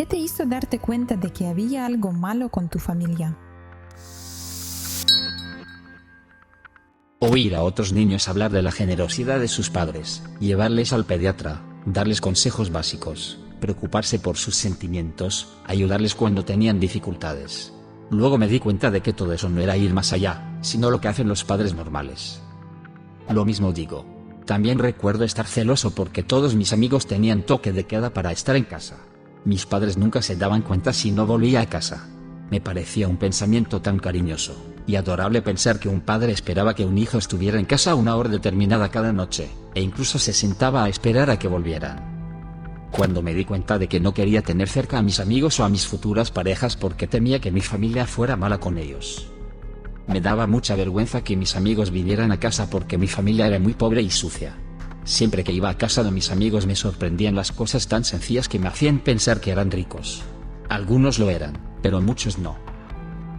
¿Qué te hizo darte cuenta de que había algo malo con tu familia? Oír a otros niños hablar de la generosidad de sus padres, llevarles al pediatra, darles consejos básicos, preocuparse por sus sentimientos, ayudarles cuando tenían dificultades. Luego me di cuenta de que todo eso no era ir más allá, sino lo que hacen los padres normales. Lo mismo digo. También recuerdo estar celoso porque todos mis amigos tenían toque de queda para estar en casa. Mis padres nunca se daban cuenta si no volvía a casa. Me parecía un pensamiento tan cariñoso y adorable pensar que un padre esperaba que un hijo estuviera en casa a una hora determinada cada noche, e incluso se sentaba a esperar a que volvieran. Cuando me di cuenta de que no quería tener cerca a mis amigos o a mis futuras parejas porque temía que mi familia fuera mala con ellos. Me daba mucha vergüenza que mis amigos vinieran a casa porque mi familia era muy pobre y sucia. Siempre que iba a casa de mis amigos me sorprendían las cosas tan sencillas que me hacían pensar que eran ricos. Algunos lo eran, pero muchos no.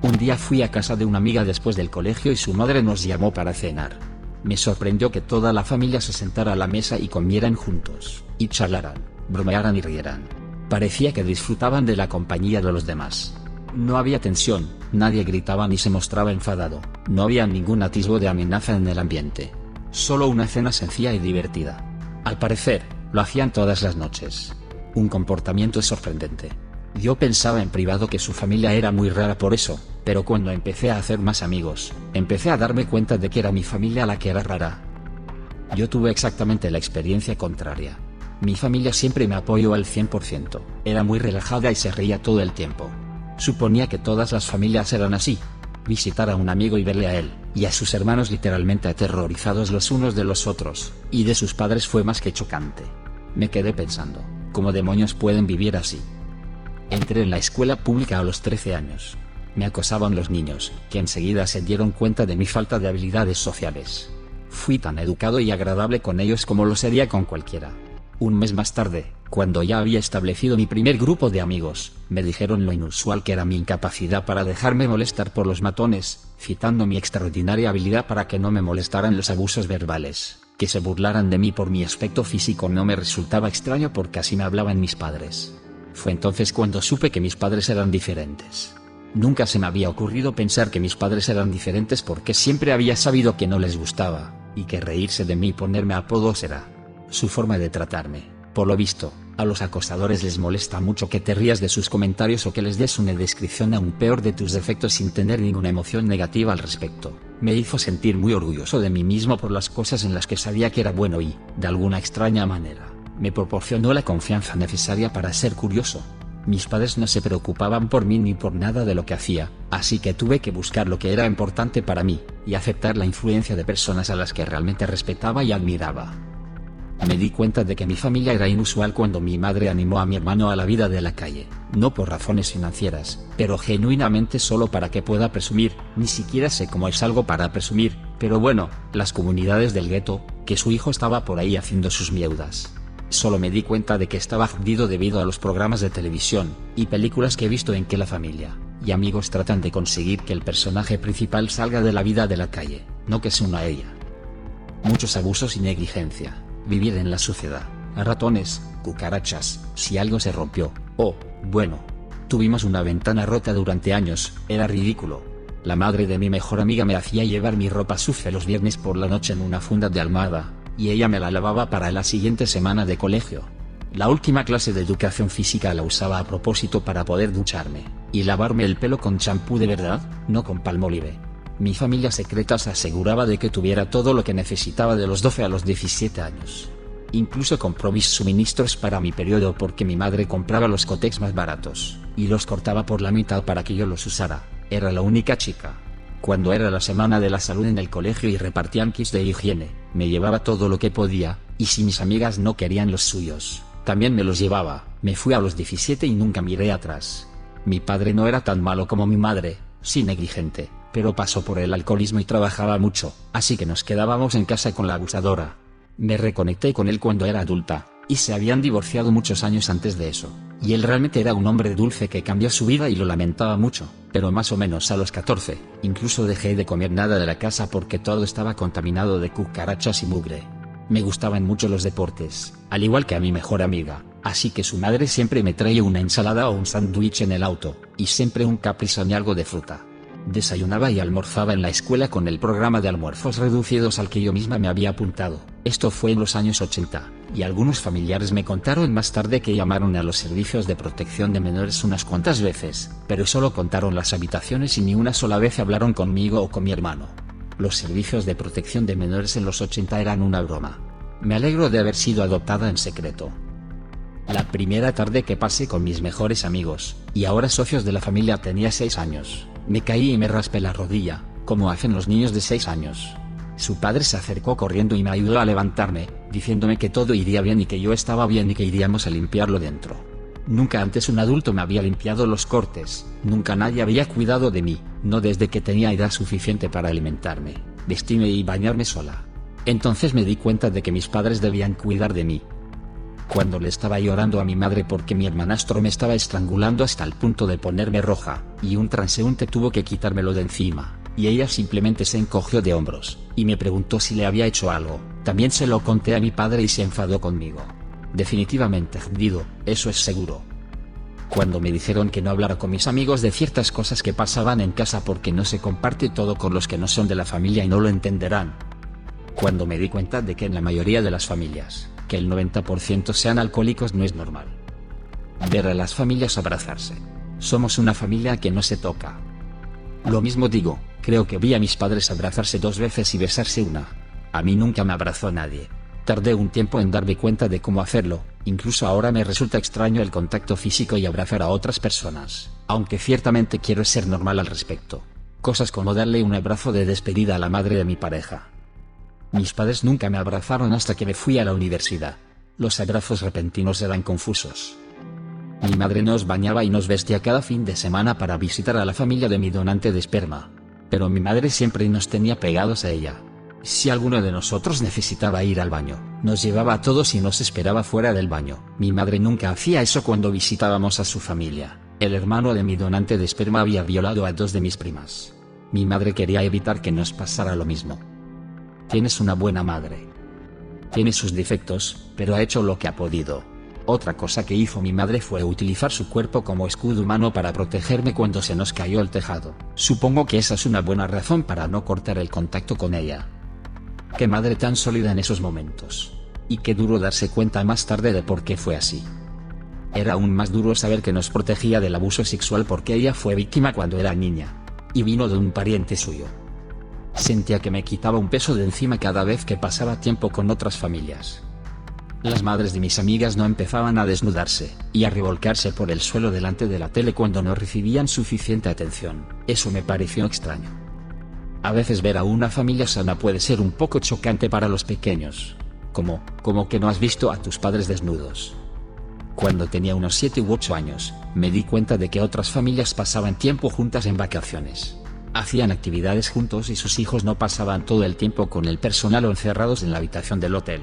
Un día fui a casa de una amiga después del colegio y su madre nos llamó para cenar. Me sorprendió que toda la familia se sentara a la mesa y comieran juntos, y charlaran, bromearan y rieran. Parecía que disfrutaban de la compañía de los demás. No había tensión, nadie gritaba ni se mostraba enfadado, no había ningún atisbo de amenaza en el ambiente. Solo una cena sencilla y divertida. Al parecer, lo hacían todas las noches. Un comportamiento sorprendente. Yo pensaba en privado que su familia era muy rara por eso, pero cuando empecé a hacer más amigos, empecé a darme cuenta de que era mi familia la que era rara. Yo tuve exactamente la experiencia contraria. Mi familia siempre me apoyó al 100%, era muy relajada y se reía todo el tiempo. Suponía que todas las familias eran así. Visitar a un amigo y verle a él, y a sus hermanos literalmente aterrorizados los unos de los otros, y de sus padres fue más que chocante. Me quedé pensando, ¿cómo demonios pueden vivir así? Entré en la escuela pública a los 13 años. Me acosaban los niños, que enseguida se dieron cuenta de mi falta de habilidades sociales. Fui tan educado y agradable con ellos como lo sería con cualquiera. Un mes más tarde, cuando ya había establecido mi primer grupo de amigos, me dijeron lo inusual que era mi incapacidad para dejarme molestar por los matones, citando mi extraordinaria habilidad para que no me molestaran los abusos verbales. Que se burlaran de mí por mi aspecto físico no me resultaba extraño porque así me hablaban mis padres. Fue entonces cuando supe que mis padres eran diferentes. Nunca se me había ocurrido pensar que mis padres eran diferentes porque siempre había sabido que no les gustaba, y que reírse de mí y ponerme apodos era su forma de tratarme. Por lo visto, a los acosadores les molesta mucho que te rías de sus comentarios o que les des una descripción aún peor de tus defectos sin tener ninguna emoción negativa al respecto. Me hizo sentir muy orgulloso de mí mismo por las cosas en las que sabía que era bueno y, de alguna extraña manera, me proporcionó la confianza necesaria para ser curioso. Mis padres no se preocupaban por mí ni por nada de lo que hacía, así que tuve que buscar lo que era importante para mí, y aceptar la influencia de personas a las que realmente respetaba y admiraba. Me di cuenta de que mi familia era inusual cuando mi madre animó a mi hermano a la vida de la calle, no por razones financieras, pero genuinamente solo para que pueda presumir. Ni siquiera sé cómo es algo para presumir, pero bueno, las comunidades del gueto, que su hijo estaba por ahí haciendo sus mieudas. Solo me di cuenta de que estaba jodido debido a los programas de televisión y películas que he visto en que la familia y amigos tratan de conseguir que el personaje principal salga de la vida de la calle, no que se una a ella. Muchos abusos y negligencia. Vivir en la suciedad, a ratones, cucarachas, si algo se rompió, bueno, tuvimos una ventana rota durante años, era ridículo. La madre de mi mejor amiga me hacía llevar mi ropa sucia los viernes por la noche en una funda de almohada, y ella me la lavaba para la siguiente semana de colegio. La última clase de educación física la usaba a propósito para poder ducharme, y lavarme el pelo con champú de verdad, no con Palmolive. Mi familia secreta se aseguraba de que tuviera todo lo que necesitaba de los 12 a los 17 años. Incluso compró mis suministros para mi periodo porque mi madre compraba los Kotex más baratos, y los cortaba por la mitad para que yo los usara. Era la única chica. Cuando era la semana de la salud en el colegio y repartían kits de higiene, me llevaba todo lo que podía, y si mis amigas no querían los suyos, también me los llevaba. Me fui a los 17 y nunca miré atrás. Mi padre no era tan malo como mi madre, sí negligente, pero pasó por el alcoholismo y trabajaba mucho, así que nos quedábamos en casa con la abusadora. Me reconecté con él cuando era adulta, y se habían divorciado muchos años antes de eso, y él realmente era un hombre dulce que cambió su vida y lo lamentaba mucho, pero más o menos a los 14, incluso dejé de comer nada de la casa porque todo estaba contaminado de cucarachas y mugre. Me gustaban mucho los deportes, al igual que a mi mejor amiga, Así que su madre siempre me traía una ensalada o un sándwich en el auto, y siempre un Capri Sun y algo de fruta. Desayunaba y almorzaba en la escuela con el programa de almuerzos reducidos al que yo misma me había apuntado. Esto fue en los años 80, y algunos familiares me contaron más tarde que llamaron a los servicios de protección de menores unas cuantas veces, pero solo contaron las habitaciones y ni una sola vez hablaron conmigo o con mi hermano. Los servicios de protección de menores en los 80 eran una broma. Me alegro de haber sido adoptada en secreto. La primera tarde que pasé con mis mejores amigos, y ahora socios de la familia, tenía 6 años. Me caí y me raspé la rodilla, como hacen los niños de 6 años. Su padre se acercó corriendo y me ayudó a levantarme, diciéndome que todo iría bien y que yo estaba bien y que iríamos a limpiarlo dentro. Nunca antes un adulto me había limpiado los cortes, nunca nadie había cuidado de mí, no desde que tenía edad suficiente para alimentarme, vestirme y bañarme sola. Entonces me di cuenta de que mis padres debían cuidar de mí. Cuando le estaba llorando a mi madre porque mi hermanastro me estaba estrangulando hasta el punto de ponerme roja, y un transeúnte tuvo que quitármelo de encima, y ella simplemente se encogió de hombros, y me preguntó si le había hecho algo, también se lo conté a mi padre y se enfadó conmigo. Definitivamente jodido, eso es seguro. Cuando me dijeron que no hablara con mis amigos de ciertas cosas que pasaban en casa porque no se comparte todo con los que no son de la familia y no lo entenderán. Cuando me di cuenta de que en la mayoría de las familias, que el 90% sean alcohólicos no es normal. Ver a las familias abrazarse. Somos una familia que no se toca. Lo mismo digo, creo que vi a mis padres abrazarse 2 veces y besarse una. A mí nunca me abrazó nadie. Tardé un tiempo en darme cuenta de cómo hacerlo, incluso ahora me resulta extraño el contacto físico y abrazar a otras personas, aunque ciertamente quiero ser normal al respecto. Cosas como darle un abrazo de despedida a la madre de mi pareja. Mis padres nunca me abrazaron hasta que me fui a la universidad. Los abrazos repentinos eran confusos. Mi madre nos bañaba y nos vestía cada fin de semana para visitar a la familia de mi donante de esperma. Pero mi madre siempre nos tenía pegados a ella. Si alguno de nosotros necesitaba ir al baño, nos llevaba a todos y nos esperaba fuera del baño. Mi madre nunca hacía eso cuando visitábamos a su familia. El hermano de mi donante de esperma había violado a 2 de mis primas. Mi madre quería evitar que nos pasara lo mismo. Tienes una buena madre. Tiene sus defectos, pero ha hecho lo que ha podido. Otra cosa que hizo mi madre fue utilizar su cuerpo como escudo humano para protegerme cuando se nos cayó el tejado. Supongo que esa es una buena razón para no cortar el contacto con ella. Qué madre tan sólida en esos momentos. Y qué duro darse cuenta más tarde de por qué fue así. Era aún más duro saber que nos protegía del abuso sexual porque ella fue víctima cuando era niña. Y vino de un pariente suyo. Sentía que me quitaba un peso de encima cada vez que pasaba tiempo con otras familias. Las madres de mis amigas no empezaban a desnudarse y a revolcarse por el suelo delante de la tele cuando no recibían suficiente atención. Eso me pareció extraño. A veces ver a una familia sana puede ser un poco chocante para los pequeños. Como que no has visto a tus padres desnudos. Cuando tenía unos 7 u 8 años, me di cuenta de que otras familias pasaban tiempo juntas en vacaciones. Hacían actividades juntos y sus hijos no pasaban todo el tiempo con el personal o encerrados en la habitación del hotel.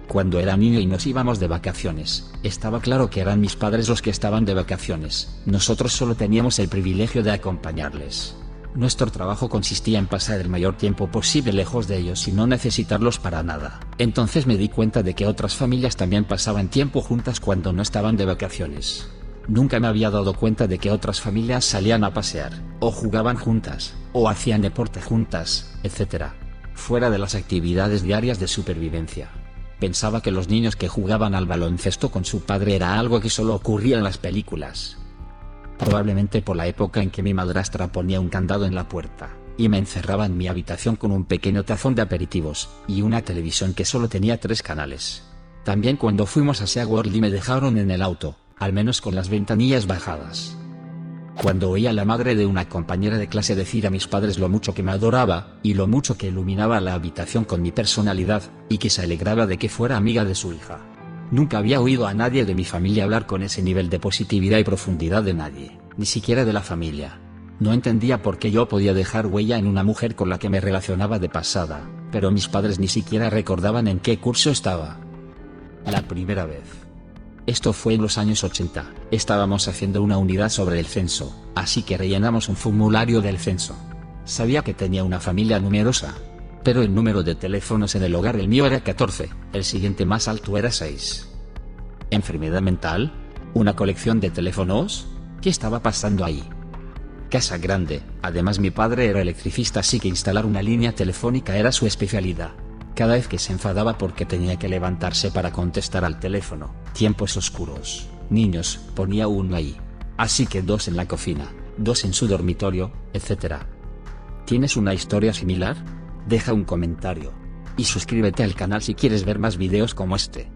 Cuando era niño y nos íbamos de vacaciones, estaba claro que eran mis padres los que estaban de vacaciones, nosotros solo teníamos el privilegio de acompañarles. Nuestro trabajo consistía en pasar el mayor tiempo posible lejos de ellos y no necesitarlos para nada. Entonces me di cuenta de que otras familias también pasaban tiempo juntas cuando no estaban de vacaciones. Nunca me había dado cuenta de que otras familias salían a pasear, o jugaban juntas, o hacían deporte juntas, etc. Fuera de las actividades diarias de supervivencia. Pensaba que los niños que jugaban al baloncesto con su padre era algo que solo ocurría en las películas. Probablemente por la época en que mi madrastra ponía un candado en la puerta, y me encerraba en mi habitación con un pequeño tazón de aperitivos, y una televisión que solo tenía 3 canales. También cuando fuimos a SeaWorld y me dejaron en el auto, al menos con las ventanillas bajadas. Cuando oía a la madre de una compañera de clase decir a mis padres lo mucho que me adoraba, y lo mucho que iluminaba la habitación con mi personalidad, y que se alegraba de que fuera amiga de su hija. Nunca había oído a nadie de mi familia hablar con ese nivel de positividad y profundidad de nadie, ni siquiera de la familia. No entendía por qué yo podía dejar huella en una mujer con la que me relacionaba de pasada, pero mis padres ni siquiera recordaban en qué curso estaba. La primera vez. Esto fue en los años 80, estábamos haciendo una unidad sobre el censo, así que rellenamos un formulario del censo. Sabía que tenía una familia numerosa, pero el número de teléfonos en el hogar, el mío era 14, el siguiente más alto era 6. ¿Enfermedad mental? ¿Una colección de teléfonos? ¿Qué estaba pasando ahí? Casa grande. Además mi padre era electricista, así que instalar una línea telefónica era su especialidad. Cada vez que se enfadaba porque tenía que levantarse para contestar al teléfono. Tiempos oscuros. Niños, ponía uno ahí. Así que 2 en la cocina, 2 en su dormitorio, etc. ¿Tienes una historia similar? Deja un comentario. Y suscríbete al canal si quieres ver más videos como este.